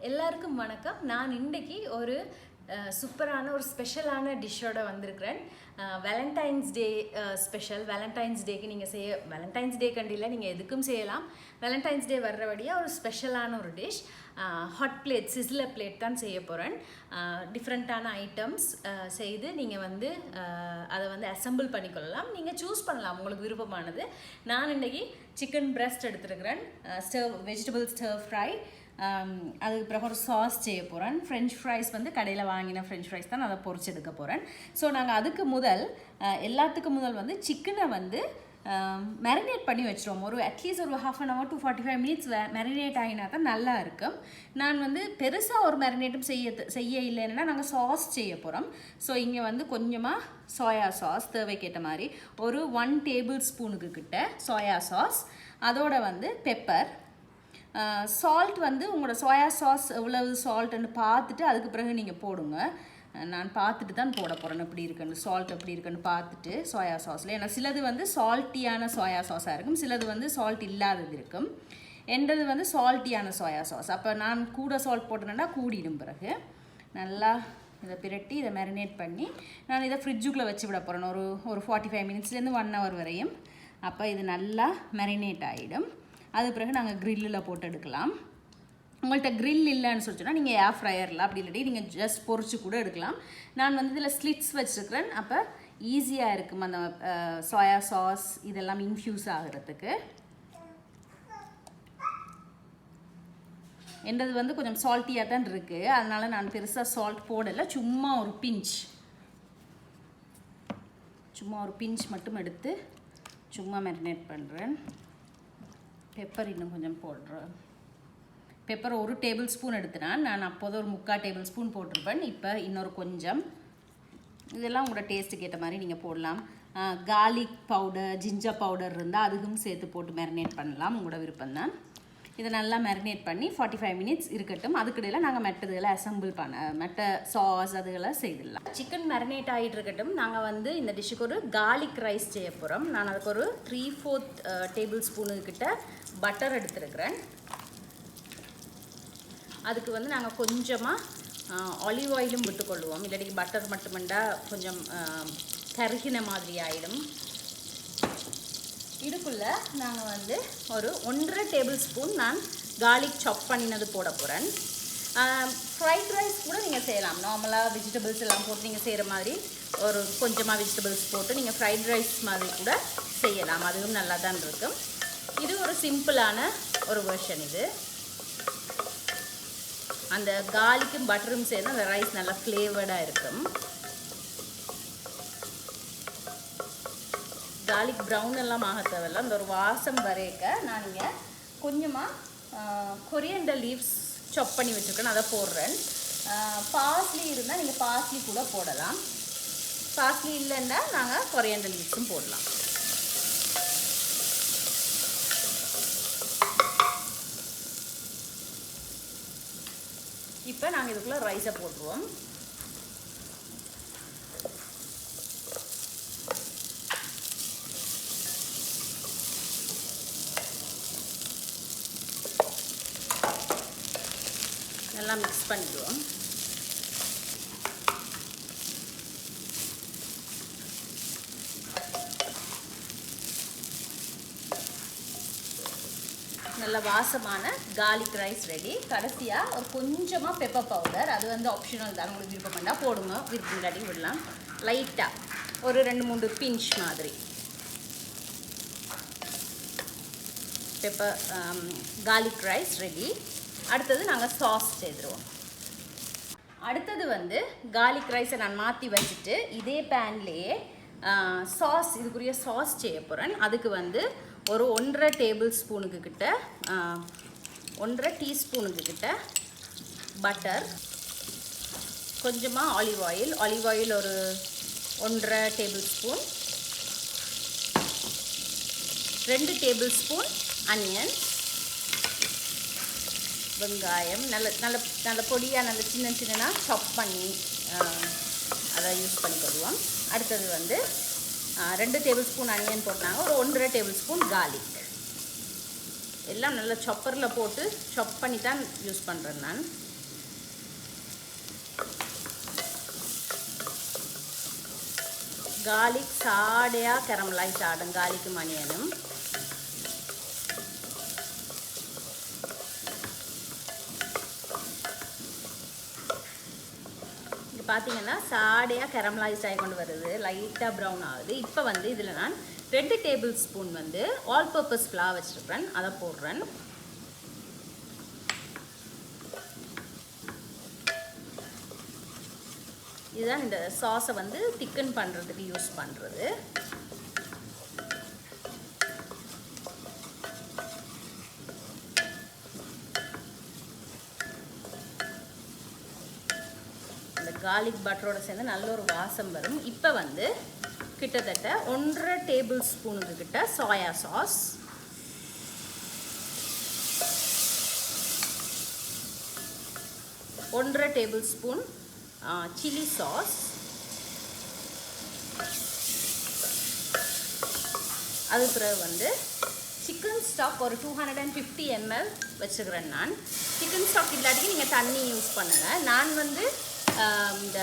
எல்லாருக்கும் வணக்கம். நான் இன்றைக்கி ஒரு சூப்பரான ஒரு ஸ்பெஷலான டிஷ்ஷோட வந்திருக்கிறேன். Valentine's day special. வேலண்டைன்ஸ் டேக்கு நீங்கள் வேலண்டைன்ஸ் டே கண்டியில் நீங்கள் எதுக்கும் செய்யலாம். வேலண்டைன்ஸ் டே வர்றபடியாக ஒரு ஸ்பெஷலான ஒரு dish hot plate, sizzler plate தான் செய்ய போகிறேன். டிஃப்ரெண்ட்டான ஐட்டம்ஸ் செய்து நீங்கள் அதை அசம்பிள் பண்ணிக்கொள்ளலாம். நீங்கள் சூஸ் பண்ணலாம் உங்களுக்கு விருப்பமானது. நான் இன்றைக்கி சிக்கன் பிரெஸ்ட் எடுத்துருக்கிறேன், வெஜிடபிள் ஸ்டர் ஃப்ரை. அதுக்கு பிறகு ஒரு சாஸ் செய்ய போகிறேன். ஃப்ரெஞ்ச் ஃப்ரைஸ் கடையில் வாங்கின ஃப்ரெஞ்ச் ஃப்ரைஸ் தான் அதை பொரிச்சு எடுக்க போகிறேன். ஸோ நாங்கள் அதுக்கு எல்லாத்துக்கும் முதல் சிக்கனை மேரினேட் பண்ணி வச்சுருவோம். அட்லீஸ்ட் ஒரு ½ an hour to 45 minutes marinate ஆகினா தான் நல்லா இருக்கும். நான் பெருசாக ஒரு மேரினேட்டும் செய்ய இல்லைன்னா நாங்கள் சாஸ் செய்ய போகிறோம். ஸோ இங்கே கொஞ்சமாக சோயா சாஸ் தேவைக்கேற்ற மாதிரி ஒரு 1 டேபிள் ஸ்பூனுக்கு கிட்ட சோயா சாஸ், அதோட பெப்பர், சால்ட் உங்களோட சோயா சாஸ் எவ்வளவு சால்ட்டுன்னு பார்த்துட்டு அதுக்கு பிறகு நீங்கள் போடுங்க. நான் பார்த்துட்டு தான் போட போகிறேன் எப்படி இருக்குன்னு, சால்ட் எப்படி இருக்குன்னு பார்த்துட்டு சோயா சாஸில். ஏன்னா சிலது சால்ட்டியான சோயா சாஸாக இருக்கும், சிலது சால்ட் இல்லாதது இருக்கும். என்றது சால்ட்டியான சோயா சாஸ். அப்போ நான் கூட சால்ட் போட்டேன்னா கூடிடும். பிறகு நல்லா இதை பிரட்டி இதை மேரினேட் பண்ணி நான் இதை ஃப்ரிட்ஜுக்குள்ளே வச்சு விட போகிறேன் ஒரு 45 மினிட்ஸ்லேருந்து 1 hour வரையும். அப்போ இது நல்லா மேரினேட் ஆகிடும். அது பிறகு நாங்கள் க்ரில்லில் போட்டு எடுக்கலாம். உங்கள்கிட்ட க்ரில் இல்லைன்னு சொல்லிச்சோன்னா நீங்கள் ஏர் ஃப்ரையரில் அப்படி இல்லாட்டி நீங்கள் ஜஸ்ட் பொரிச்சு கூட எடுக்கலாம். நான் இதில் ஸ்லிட்ஸ் வச்சுருக்கிறேன். அப்போ ஈஸியாக இருக்கும் அந்த சோயா சாஸ் இதெல்லாம் இன்ஃப்யூஸ் ஆகிறதுக்கு. என்றது கொஞ்சம் சால்ட்டியாக தான் இருக்குது, அதனால் நான் பெருசாக சால்ட் போடலை. சும்மா ஒரு பிஞ்ச் மட்டும் எடுத்து சும்மா மேரினேட் பண்ணுறேன். பெப்பர் இன்னும் கொஞ்சம் போடுறேன். பெப்பர் 1 டேபிள் ஸ்பூன் எடுத்துனான். நான் அப்போது ஒரு 3/4 டேபிள் ஸ்பூன் போட்டிருப்பேன். இப்போ இன்னொரு கொஞ்சம். இதெல்லாம் உங்களோட டேஸ்ட்டுக்கு ஏற்ற மாதிரி நீங்கள் போடலாம். கார்லிக் பவுடர், ஜிஞ்சர் பவுடர் இருந்தால் அதுக்கும் சேர்த்து போட்டு மேரினேட் பண்ணலாம், உங்களோட விருப்பம்தான். இதை நல்லா மேரினேட் பண்ணி 45 மினிட்ஸ் இருக்கட்டும். அதுக்கிடையில் நாங்கள் மெட்டதுகளை அசம்பிள் மெட்ட சாஸ் அதுகளை செய்திடலாம். சிக்கன் மேரினேட் ஆகிட்டு இருக்கட்டும். நாங்கள் இந்த டிஷ்ஷுக்கு ஒரு கார்லிக் ரைஸ் செய்ய போகிறோம். நான் அதுக்கு ஒரு 3/4 டேபிள் ஸ்பூனுக்கிட்ட பட்டர் எடுத்துருக்கிறேன். அதுக்கு நாங்கள் கொஞ்சமாக ஆலிவ் ஆயிலும் விட்டுக்கொள்வோம். இல்லாட்டி பட்டர் மட்டுமெண்டா கொஞ்சம் கருகின மாதிரி ஆகிடும். இதுக்குள்ளே நாங்கள் ஒரு 1.5 டேபிள் ஸ்பூன் நான் கார்லிக் சாப் பண்ணினது போட போகிறேன். ஃப்ரைட் ரைஸ் கூட நீங்கள் செய்யலாம். நார்மலாக வெஜிடபிள்ஸ் எல்லாம் போட்டு நீங்கள் செய்கிற மாதிரி ஒரு கொஞ்சமாக வெஜிடபிள்ஸ் போட்டு நீங்கள் ஃப்ரைட் ரைஸ் மாதிரி கூட செய்யலாம். அதுவும் நல்லா தான் இருக்கும். இது ஒரு சிம்பிளான ஒரு வெர்ஷன். இது அந்த கார்லிக்கும் பட்டரும் சேர்ந்து அந்த ரைஸ் நல்லா ஃப்ளேவர்டாக இருக்கும். கார்லிக் ப்ரௌன் எல்லாம் ஆக தேவையில்ல. அந்த ஒரு வாசம் வரைக்க நான் இங்கே கொஞ்சமாக கொரியண்டர் லீவ்ஸ் சாப் பண்ணி வச்சுருக்கேன், அதை போடுறேன். பார்ஸ்லி இருந்தால் நீங்கள் பார்ஸ்லி கூட போடலாம். பார்ஸ்லி இல்லைன்னா நாங்கள் கொரியண்டர் லீவ்ஸும் போடலாம். இப்போ நாங்கள் இதுக்குள்ளே ரைஸை போட்டுருவோம். நல்லா மிக்ஸ் பண்ணிடுவோம். நல்ல வாசமான கார்லிக் ரைஸ் ரெடி. கடைசியாக ஒரு கொஞ்சமாக பெப்பர் பவுடர், அது ஆப்ஷனல் தான், உங்களுக்கு விருப்பம் பண்ணால் போடுங்க, விருப்பம் இல்லாட்டி விடலாம். லைட்டாக ஒரு 2-3 பிஞ்ச் மாதிரி பெப்பர் கார்லிக் ரைஸ் ரெடி. அடுத்தது நாங்கள் சாஸ் செய்துருவோம். அடுத்தது கார்லிக் ரைஸை நான் மாற்றி வச்சுட்டு இதே பேன்லேயே சாஸ், இதுக்குரிய சாஸ் செய்ய போகிறேன். அதுக்கு ஒரு 1.5 டேபிள் ஸ்பூனுக்கு கிட்ட 1.5 டீஸ்பூனுக்கு கிட்ட பட்டர், கொஞ்சமாக ஆலிவ் ஆயில் ஒரு 1.5 table spoon, 2 table spoon onion, வெங்காயம் நல்ல நல்ல நல்ல பொடியாக நல்ல சின்ன சாப் பண்ணி அதை யூஸ் பண்ணிக்கொள்வோம். அடுத்தது 2 டேபிள் ஸ்பூன் அனியன் போட்டாங்க, ஒரு 1.5 டேபிள் ஸ்பூன் கார்லிக். எல்லாம் நல்லா சாப்பரில் போட்டு சாப் பண்ணி தான் யூஸ் பண்ணுறேன் நான். garlic சாடையா caramelize ஆடும் garlicum onion பாத்தீங்கன்னா சாடையா caramelize ஆகி கொண்டு வருது லைட்டா brown ஆகுது இப்போ வந்து இதுல நான் 2 டேபிள்ஸ்பூன் வந்து ஆல் பர்பஸ் flour வச்சிருக்கேன் அத போடுறேன் இதுதான் இந்த சாஸை வந்து திக்கன் பண்றதுக்கு யூஸ் பண்றது garlic பட்டரோட சேர்ந்து நல்ல ஒரு வாசம் வரும் இப்போ வந்து கிட்டத்தட்ட 1.5 டேபிள்ஸ்பூனுக்கு கிட்ட soya sauce 1.5 tablespoon chili sauce அது பிறகு வந்து chicken stock ஒரு 250 ml வச்சிருக்கேன் நான் chicken stock இல்லாட்டி நீங்க தண்ணி யூஸ் பண்ணுங்க நான் வந்து இந்த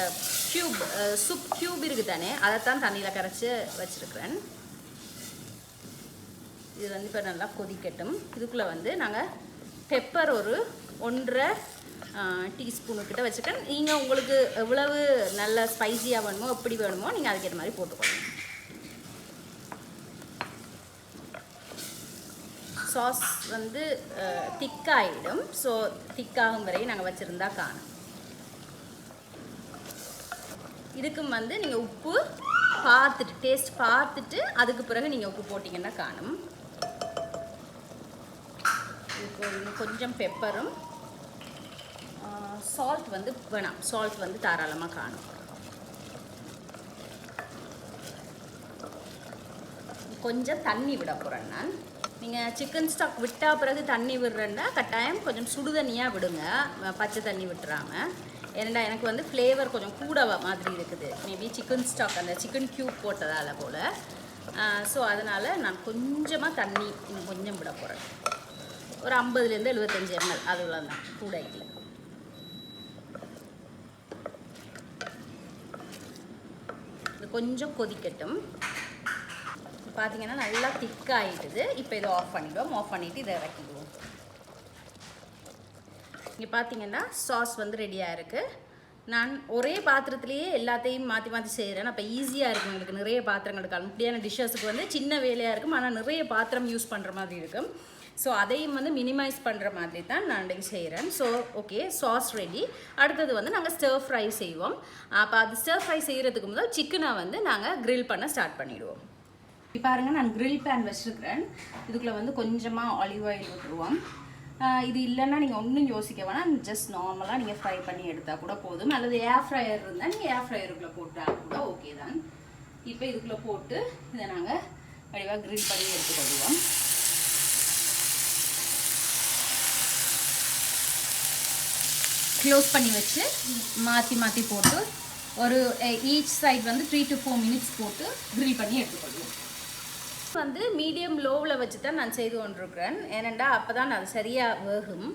கியூப் சூப் கியூப் இருக்கு தானே அதை தான் தண்ணியில் கரைச்சி வச்சிருக்கிறேன் இது வந்து இப்போ நல்லா கொதிக்கட்டும் இதுக்குள்ளே வந்து நாங்கள் பெப்பர் ஒரு 1.5 டீஸ்பூனுக்கிட்ட வச்சுருக்கேன் நீங்கள் உங்களுக்கு எவ்வளவு நல்ல ஸ்பைசியாக வேணுமோ எப்படி வேணுமோ நீங்கள் அதுக்கேற்ற மாதிரி போட்டுக்கணும் சாஸ் வந்து திக்காகிடும் ஸோ திக்காகும் வரை நாங்கள் வச்சுருந்தா காணும் இதுக்கும் வந்து நீங்கள் உப்பு பார்த்துட்டு டேஸ்ட் பார்த்துட்டு அதுக்கு பிறகு நீங்கள் உப்பு போட்டிங்கன்னா காணும் இதுக்கு கொஞ்சம் பெப்பரும் சால்ட் வந்து வேணாம் சால்ட் வந்து தாராளமாக காணும் கொஞ்சம் தண்ணி விட போகிறேன் நான் நீங்கள் சிக்கன் ஸ்டாக் விட்டால் பிறகு தண்ணி விடுறேன்னா கட்டாயம் கொஞ்சம் சுடுதண்ணியாக விடுங்க பச்சை தண்ணி விட்டுறாமல் ஏன்னா எனக்கு வந்து ஃப்ளேவர் கொஞ்சம் கூட மாதிரி இருக்குது மேபி சிக்கன் ஸ்டாக் அந்த சிக்கன் க்யூப் போட்டதால் போல் ஸோ அதனால் நான் கொஞ்சமாக தண்ணி இன்னும் கொஞ்சம் விட போகிறேன் ஒரு 50 to 75 ml அதுல தான் கூட இல்லை இது கொஞ்சம் கொதிக்கட்டும் பார்த்தீங்கன்னா நல்லா திக்காகிடுது இப்போ இதை ஆஃப் பண்ணிவிடுவோம் ஆஃப் பண்ணிவிட்டு இதை இறக்கிடுவோம் இங்கே பார்த்தீங்கன்னா சாஸ் வந்து ரெடியாக இருக்குது நான் ஒரே பாத்திரத்திலேயே எல்லாத்தையும் மாற்றி மாற்றி செய்கிறேன் அப்போ ஈஸியாக இருக்கும் எங்களுக்கு நிறைய பாத்திரங்கள் இருக்காது இப்படியான டிஷ்ஷஸுக்கு வந்து சின்ன வேலையாக இருக்கும் ஆனால் நிறைய பாத்திரம் யூஸ் பண்ணுற மாதிரி இருக்கும் ஸோ அதையும் வந்து மினிமைஸ் பண்ணுற மாதிரி தான் நான் இன்றைக்கி செய்கிறேன் ஸோ ஓகே சாஸ் ரெடி அடுத்தது வந்து நாங்கள் ஸ்டர் ஃப்ரை செய்வோம் அப்போ அது ஸ்டர் ஃப்ரை செய்கிறதுக்கு முதல் சிக்கனை வந்து நாங்கள் க்ரில் பண்ண ஸ்டார்ட் பண்ணிவிடுவோம் இப்போ பாருங்கள் நான் க்ரில் பேன் வச்சுருக்கிறேன் இதுக்குள்ளே வந்து கொஞ்சமாக ஆலிவ் ஆயில் விட்டுருவோம் இது இல்லைன்னா நீங்கள் ஒன்றும் யோசிக்க வேணாம் ஜஸ்ட் நார்மலாக நீங்கள் ஃப்ரை பண்ணி எடுத்தால் கூட போதும் அல்லது ஏர் ஃப்ரையர் இருந்தால் நீங்கள் ஏர் ஃப்ரையருக்குள்ளே போட்டால் கூட ஓகே தான் இப்போ இதுக்குள்ளே போட்டு இதை நாங்கள் வடிவாக க்ரில் பண்ணி எடுத்துக்கொள்வோம் க்ளோஸ் பண்ணி வச்சு மாற்றி மாற்றி போட்டு ஒரு ஈச் சைட் வந்து 3 to 4 minutes போட்டு க்ரில் பண்ணி எடுத்துக்கொள்வோம் வந்து மீடியம் லோவில் வச்சு தான் நான் செய்து கொண்டிருக்கிறேன் ஏனெண்டா அப்போ தான் அது சரியாக வேகும்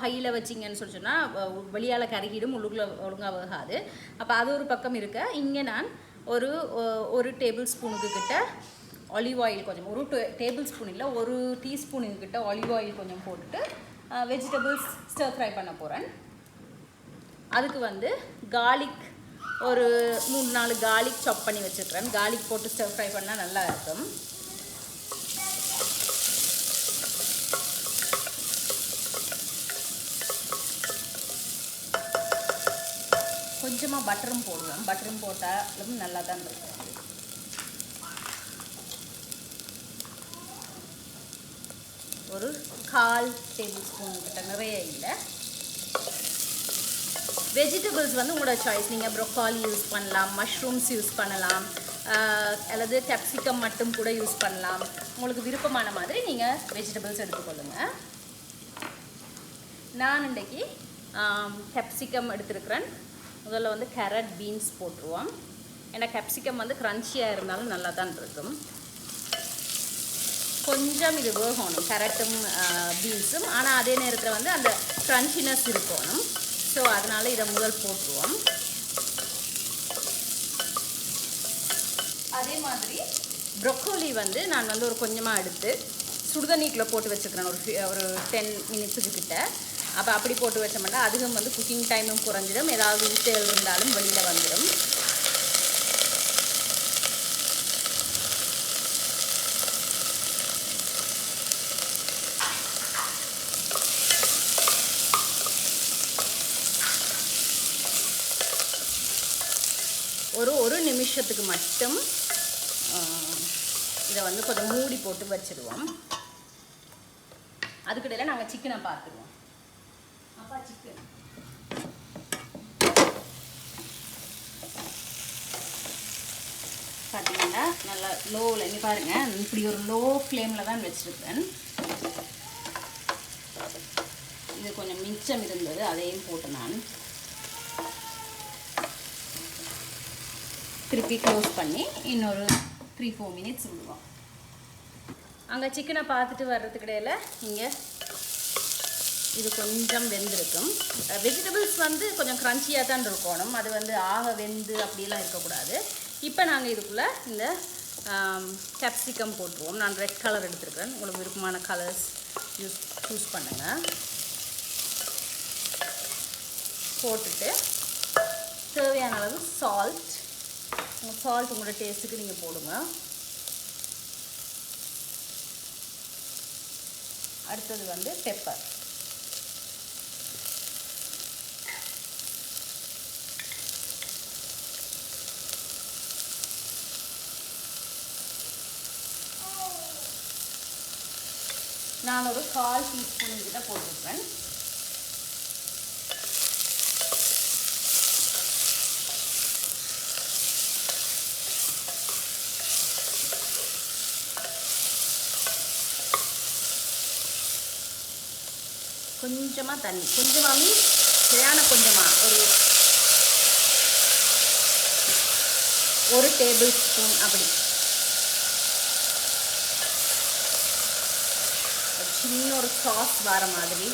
ஹையில் வச்சிங்கன்னு சொன்னால் வெளியால் கருகிடும் உள்ளுக்குள்ளே ஒழுங்காக வேகாது அப்போ அது ஒரு பக்கம் இருக்க இங்கே நான் ஒரு டேபிள் ஸ்பூனுக்கு கிட்ட ஆலிவ் ஆயில் கொஞ்சம் ஒரு டேபிள் ஸ்பூன் இல்லை 1 டீஸ்பூனுக்கு கிட்ட ஆலிவ் ஆயில் கொஞ்சம் போட்டுட்டு வெஜிடபிள்ஸ் ஸ்டர் ஃப்ரை பண்ண போகிறேன் அதுக்கு வந்து கார்லிக் ஒரு 3-4 garlic சாப் பண்ணி வச்சுக்கிறேன் garlic போட்டு ஸ்டர் ஃப்ரை பண்ணால் நல்லா இருக்கும் கொஞ்சமாக பட்டரும் போடுவோம் பட்டரும் போட்டாலும் நல்லா தான் இருக்கும் ஒரு 1/4 டேபிள்ஸ்பூன் கிட்ட நிறைய இல்லை வெஜிடபிள்ஸ் வந்து உங்களோட சாய்ஸ் நீங்கள் ப்ரோக்காலி யூஸ் பண்ணலாம் மஷ்ரூம்ஸ் யூஸ் பண்ணலாம் அல்லது கேப்சிகம் மட்டும் கூட யூஸ் பண்ணலாம் உங்களுக்கு விருப்பமான மாதிரி நீங்கள் வெஜிடபிள்ஸ் எடுத்துக்கொள்ளுங்கள் நான் இன்றைக்கி கேப்சிகம் எடுத்துருக்கிறேன் முதல்ல வந்து கேரட் பீன்ஸ் போட்டுருவோம் ஏன்னா கேப்சிகம் வந்து க்ரன்ச்சியாக இருந்தாலும் நல்லா தான் இருக்கும் கொஞ்சம் இது வேகணும் கேரட்டும் பீன்ஸும் ஆனால் அதே நேரத்தில் வந்து அந்த க்ரன்ச்சினஸ் இருக்கணும் ஸோ அதனால் இதை முதல் போட்டுருவோம் அதே மாதிரி ப்ரொக்கோலி வந்து நான் வந்து ஒரு கொஞ்சமாக எடுத்து சுடுதண்ணிக்குள்ளே போட்டு வச்சுக்கிறேன் ஒரு 10 மினிட்ஸுக்கு கிட்ட. அப்போ அப்படி போட்டு வச்சோம்னா அதுவும் வந்து குக்கிங் டைமும் குறைஞ்சிடும், ஏதாவது ஊற்றல் இருந்தாலும் வெளியில் வந்துடும். ஒரு நிமிஷத்துக்கு மட்டும் இதை வந்து கொஞ்சம் மூடி போட்டு வச்சிடுவோம். அதுக்கிடையில நாங்கள் சிக்கனை பார்த்துருவோம். அப்பா சிக்கன் பார்த்தீங்கன்னா நல்லா லோவில், இங்கே பாருங்கள், இப்படி ஒரு லோ ஃப்ளேமில் தான் வச்சுருக்கேன். இது கொஞ்சம் மிச்சம் இருந்தது, அதையும் போட்டு நான் திருப்பி க்ளோஸ் பண்ணி இன்னொரு 3-4 மினிட்ஸ் விடுவோம். அங்கே சிக்கனை பார்த்துட்டு வர்றதுக்கு இடையில இங்கே இது கொஞ்சம் வெந்திருக்கும். வெஜிடபிள்ஸ் வந்து கொஞ்சம் க்ரன்ச்சியாக தான் இருக்கணும், அது வந்து ஆக வெந்து அப்படிலாம் இருக்கக்கூடாது. இப்போ நாங்கள் இதுக்குள்ளே இந்த கேப்சிகம் போட்டுருவோம். நான் ரெட் கலர் எடுத்துருக்கேன், உங்களுக்கு விருப்பமான கலர்ஸ் சூஸ் பண்ணுங்கள். போட்டுட்டு தேவையான அளவு சால்ட் உங்களோட டேஸ்ட்டுக்கு நீங்கள் போடுங்க. அடுத்தது வந்து பெப்பர். நான் ஒரு 1/4 டீஸ்பூன் கிட்ட போட்டுருக்கேன். கொஞ்சமாக தண்ணி, கொஞ்சமாக மீன்ஸ் சரியான கொஞ்சமாக ஒரு டேபிள் ஸ்பூன் அப்படி சின்ன ஒரு சாஸ் வர மாதிரி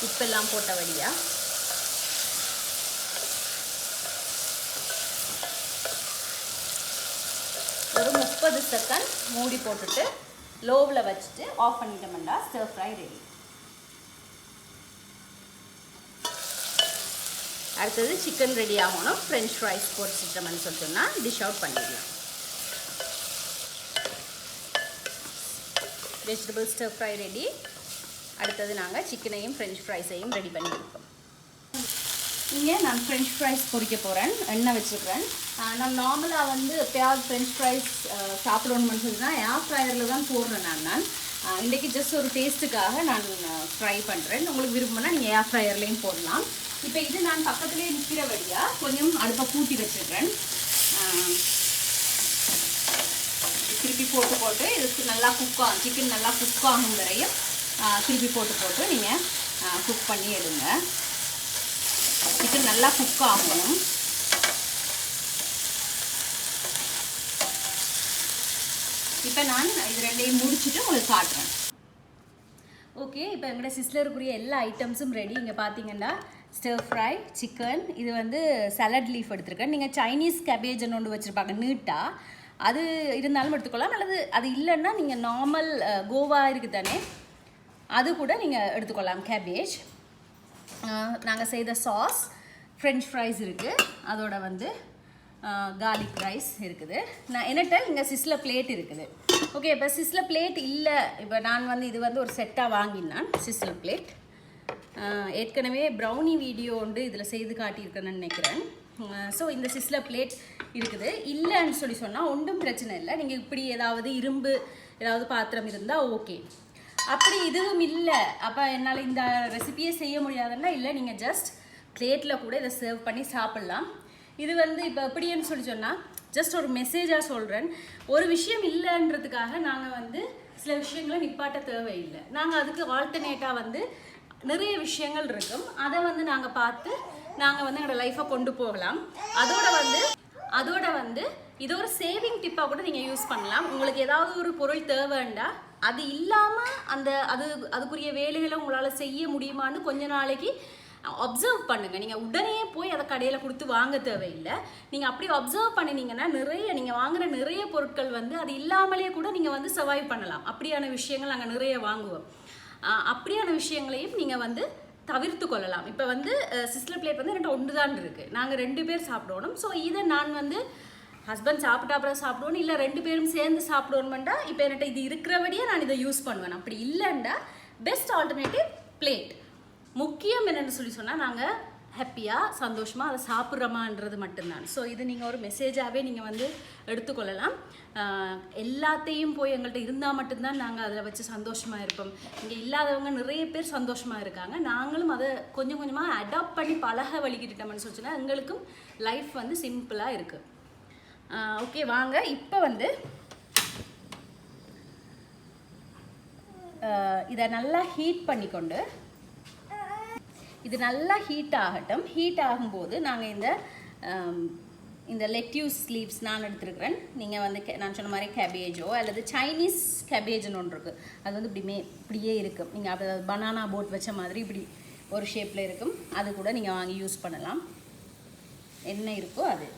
உப்பெல்லாம் போட்ட வழியா ஒரு 30 செகண்ட் மூடி போட்டுட்டு லோவில் வச்சுட்டு ஆஃப் பண்ணிட்டோம்னா ஸ்டர் ஃப்ரை ரெடி. அடுத்தது சிக்கன் ரெடி ஆகணும். ஃப்ரெஞ்ச் ஃப்ரைஸ் போட்டுட்டோம்னு சொல்லிட்டோம்னா டிஷ் அவுட் பண்ணிடலாம். வெஜிடபிள் ஸ்டர் ஃப்ரை ரெடி. அடுத்தது நாங்கள் சிக்கனையும் ஃப்ரெஞ்ச் ஃப்ரைஸையும் ரெடி பண்ணியிருக்கோம். இங்கே நான் ஃப்ரெஞ்ச் ஃப்ரைஸ் பொரிக்க போகிறேன், எண்ணெய் வச்சுக்கிறேன். நான் நார்மலாக வந்து எப்போயாவது ஃப்ரெஞ்ச் ஃப்ரைஸ் சாப்பிடணும்னு சொல்லினா ஏர் ஃப்ரையரில் தான் போடுறேன். நான் இன்றைக்கி ஜஸ்ட் ஒரு டேஸ்ட்டுக்காக நான் ஃப்ரை பண்ணுறேன். உங்களுக்கு விருப்பம்னா நீங்கள் ஏர் ஃப்ரையர்லேயும் போடலாம். இப்போ இது நான் பக்கத்துலேயே நிற்கிற வழியாக கொஞ்சம் அடுப்பை கூட்டி வச்சுருக்கேன். திருப்பி போட்டு இது நல்லா சிக்கன் நல்லா குக் ஆகும் வரையும் திருப்பி போட்டு நீங்கள் குக் பண்ணி எடுங்க. சிக்கன் நல்லா குக் ஆகணும். இப்போ நான் இது ரெண்டையும் முடிச்சுட்டு உங்களுக்கு காட்டுறேன். ஓகே, இப்போ எங்களோட சிஸ்லருக்குரிய எல்லா ஐட்டம்ஸும் ரெடி. இங்கே பார்த்தீங்கன்னா ஸ்டர் ஃப்ரை சிக்கன், இது வந்து சலட் லீஃப் எடுத்துருக்கேன். நீங்கள் சைனீஸ் கேபேஜ்னு ஒன்று வச்சுருப்பாங்க நீட்டாக, அது இருந்தாலும் எடுத்துக்கலாம். அல்லது அது இல்லைன்னா நீங்கள் நார்மல் கோவா இருக்குது தானே, அது கூட நீங்கள் எடுத்துக்கொள்ளலாம் கேபேஜ். நாங்கள் செய்த சாஸ், ஃப்ரெஞ்ச் ஃப்ரைஸ் இருக்குது, அதோட வந்து கார்லிக் ரைஸ் இருக்குது. நான் என்னட்ட இங்கே சிஸ்லர் பிளேட் இருக்குது. ஓகே, இப்போ சிஸ்லர் பிளேட் இல்லை, இப்போ நான் வந்து இது வந்து ஒரு செட்டாக வாங்கினான் சிஸ்லர் பிளேட். ஏற்கனவே ப்ரௌனி வீடியோ வந்து இதில் செய்து காட்டியிருக்கேன்னு நினைக்கிறேன். ஸோ இந்த சிஸ்லர் பிளேட் இருக்குது. இல்லைன்னு சொன்னால் ஒன்றும் பிரச்சனை இல்லை. நீங்கள் இப்படி ஏதாவது இரும்பு ஏதாவது பாத்திரம் இருந்தால் ஓகே. அப்படி இதுவும் இல்லை, அப்போ என்னால் இந்த ரெசிபியே செய்ய முடியாதுன்னா இல்லை, நீங்கள் ஜஸ்ட் பிளேட்டில் கூட இதை சர்வ் பண்ணி சாப்பிட்லாம். இது வந்து இப்போ எப்படின்னு சொன்னால் ஜஸ்ட் ஒரு மெசேஜாக சொல்கிறேன். ஒரு விஷயம் இல்லைன்றதுக்காக நாங்கள் வந்து சில விஷயங்களை நிப்பாட்ட தேவையில்லை. நாங்கள் அதுக்கு ஆல்டர்னேட்டாக வந்து நிறைய விஷயங்கள் இருக்கும், அதை வந்து நாங்கள் பார்த்து நாங்கள் வந்து எங்களோட லைஃப்பை கொண்டு போகலாம். அதோட வந்து இது ஒரு சேவிங் டிப்பாக கூட நீங்கள் யூஸ் பண்ணலாம். உங்களுக்கு ஏதாவது ஒரு பொருள் தேவைண்டா அது இல்லாமல் அதுக்குரிய வேலைகளை உங்களால் செய்ய முடியுமான்னு கொஞ்ச நாளைக்கு அப்சர்வ் பண்ணுங்கள். நீங்கள் உடனே போய் அதை கடையில் கொடுத்து வாங்க தேவையில்லை. நீங்கள் அப்படி அப்சர்வ் பண்ணினீங்கன்னா நீங்கள் வாங்குகிற நிறைய பொருட்கள் வந்து அது இல்லாமலே கூட நீங்கள் வந்து சர்வைவ் பண்ணலாம். அப்படியான விஷயங்கள் நாங்கள் நிறைய வாங்குவோம். அப்படியான விஷயங்களையும் நீங்கள் வந்து தவிர்த்து கொள்ளலாம். இப்போ வந்து சிஸ்லர் பிளேட் வந்து என்கிட்ட 1 தான் இருக்குது. நாங்கள் 2 பேர் சாப்பிடணும். ஸோ இதை நான் வந்து ஹஸ்பண்ட் சாப்பிட்டா அப்புறம் சாப்பிடுவோம், இல்லை 2 பேரும் சேர்ந்து சாப்பிடுவோம்டா இப்போ என்கிட்ட இது இருக்கிறபடியே நான் இதை யூஸ் பண்ணுவேன். அப்படி இல்லைண்டா பெஸ்ட் ஆல்டர்னேட்டிவ் பிளேட். முக்கியம் என்னென்னு சொன்னால் நாங்கள் ஹாப்பியாக சந்தோஷமாக அதை சாப்பிட்றோமான்றது மட்டும்தான். ஸோ இது நீங்கள் ஒரு மெசேஜாகவே நீங்கள் வந்து எடுத்துக்கொள்ளலாம். எல்லாத்தையும் போய் எங்கள்கிட்ட இருந்தால் மட்டும்தான் நாங்கள் அதில் வச்சு சந்தோஷமாக இருப்போம். இங்கே இல்லாதவங்க நிறைய பேர் சந்தோஷமாக இருக்காங்க. நாங்களும் அதை கொஞ்சம் கொஞ்சமாக அடாப்ட் பண்ணி பழக வலிக்கிட்டோம்னு சொன்னால் எங்களுக்கும் லைஃப் வந்து சிம்பிளாக இருக்குது. ஓகே, வாங்க இப்போ வந்து இதை நல்லா ஹீட் பண்ணிக்கொண்டு இது நல்லா ஹீட் ஆகட்டும். ஹீட் ஆகும்போது நாங்கள் இந்த லெட்யூஸ் லீவ்ஸ் நான் எடுத்துருக்கிறேன். நீங்கள் வந்து நான் சொன்ன மாதிரி கேபேஜோ அல்லது சைனீஸ் கேபேஜ்னு ஒன்று இருக்குது. அது வந்து இப்படியே இருக்கும். நீங்கள் அப்படி பனானா போட் வச்ச மாதிரி இப்படி ஒரு ஷேப்பில் இருக்கும். அது கூட நீங்கள் வாங்கி யூஸ் பண்ணலாம். என்ன இருக்கோ அது.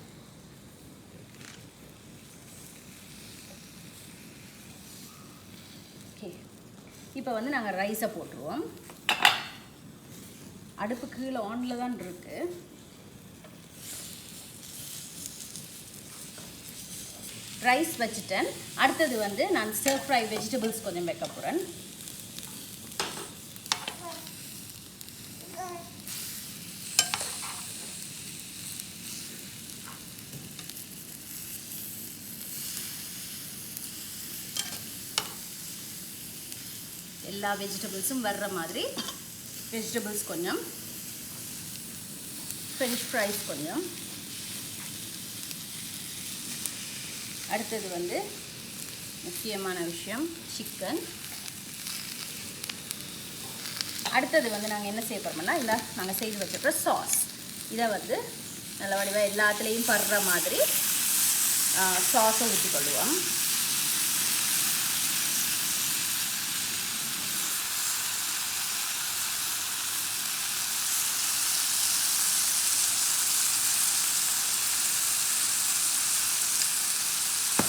ஓகே, இப்போ வந்து நாங்கள் ரைஸை போட்டுருவோம். அடுப்பு கீழே ஆனில் தான் இருக்கு. ரைஸ் வச்சுட்டேன். அடுத்தது வந்து நான் ஸ்டர் ஃப்ரை வெஜிடபிள்ஸ் கொஞ்சம் வைக்க போகிறேன். எல்லா வெஜிடபிள்ஸும் வர்ற மாதிரி வெஜிடபிள்ஸ் கொஞ்சம், ஃப்ரெஞ்ச் ஃப்ரைஸ் கொஞ்சம். அடுத்தது வந்து முக்கியமான விஷயம் சிக்கன். அடுத்தது வந்து நாங்கள் என்ன செய்ய போகிறோம்னா இல்லை நாங்கள் செய்து வச்சுருக்கிற சாஸ். இதை வந்து நல்ல வடிவாக எல்லாத்துலேயும் படுற மாதிரி சாஸை ஊற்றிக்கொள்ளுவோம்.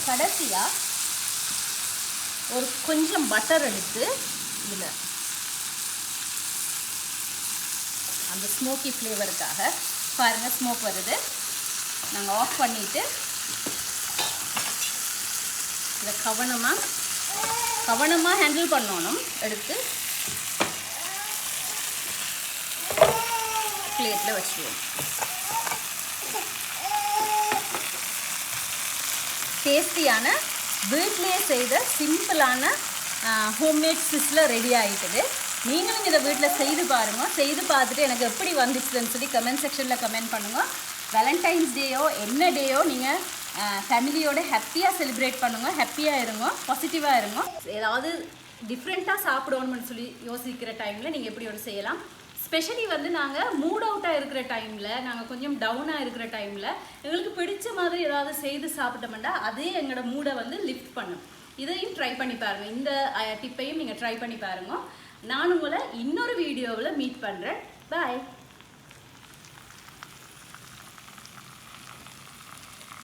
கடைசியாக ஒரு கொஞ்சம் பட்டர் எடுத்து இதில் அந்த ஸ்மோக்கி ஃப்ளேவருக்காக பாருங்கள் ஸ்மோக் வருது. நாங்கள் ஆஃப் பண்ணிவிட்டு இதை கவனமாக ஹேண்டில் பண்ணணும். எடுத்து பிளேட்டில் வச்சுருவோம். டேஸ்டியான வீட்டிலேயே செய்த சிம்பிளான ஹோம்மேட் சிஸ்லர் ரெடி ஆகிட்டுது. நீங்களும் இதை வீட்டில் செய்து பாருங்கள். செய்து பார்த்துட்டு எனக்கு எப்படி வந்துச்சுன்னு சொல்லி கமெண்ட் செக்ஷனில் கமெண்ட் பண்ணுங்கள். வேலண்டைன்ஸ் டேயோ என்ன டேயோ நீங்கள் ஃபேமிலியோட ஹாப்பியாக செலிப்ரேட் பண்ணுங்கள். ஹாப்பியாக இருங்க, பாசிட்டிவாக இருங்க. ஏதாவது டிஃப்ரெண்ட்டாக சாப்பிடணும்னு சொல்லி யோசிக்கிற டைமில் நீங்கள் எப்படி ஒன்று செய்யலாம். ஸ்பெஷலி வந்து நாங்கள் மூட் அவுட்டாக இருக்கிற டைமில், நாங்கள் கொஞ்சம் டவுனாக இருக்கிற டைமில் எங்களுக்கு பிடிச்ச மாதிரி ஏதாவது செய்து சாப்பிட்டோம்னா அதே எங்களோட மூடை வந்து லிஃப்ட் பண்ணும். இதையும் ட்ரை பண்ணி பாருங்கள். இந்த டிப்பையும் நீங்கள் ட்ரை பண்ணி பாருங்கள். நான் உங்களை இன்னொரு வீடியோவில் மீட் பண்ணுறேன். பாய்.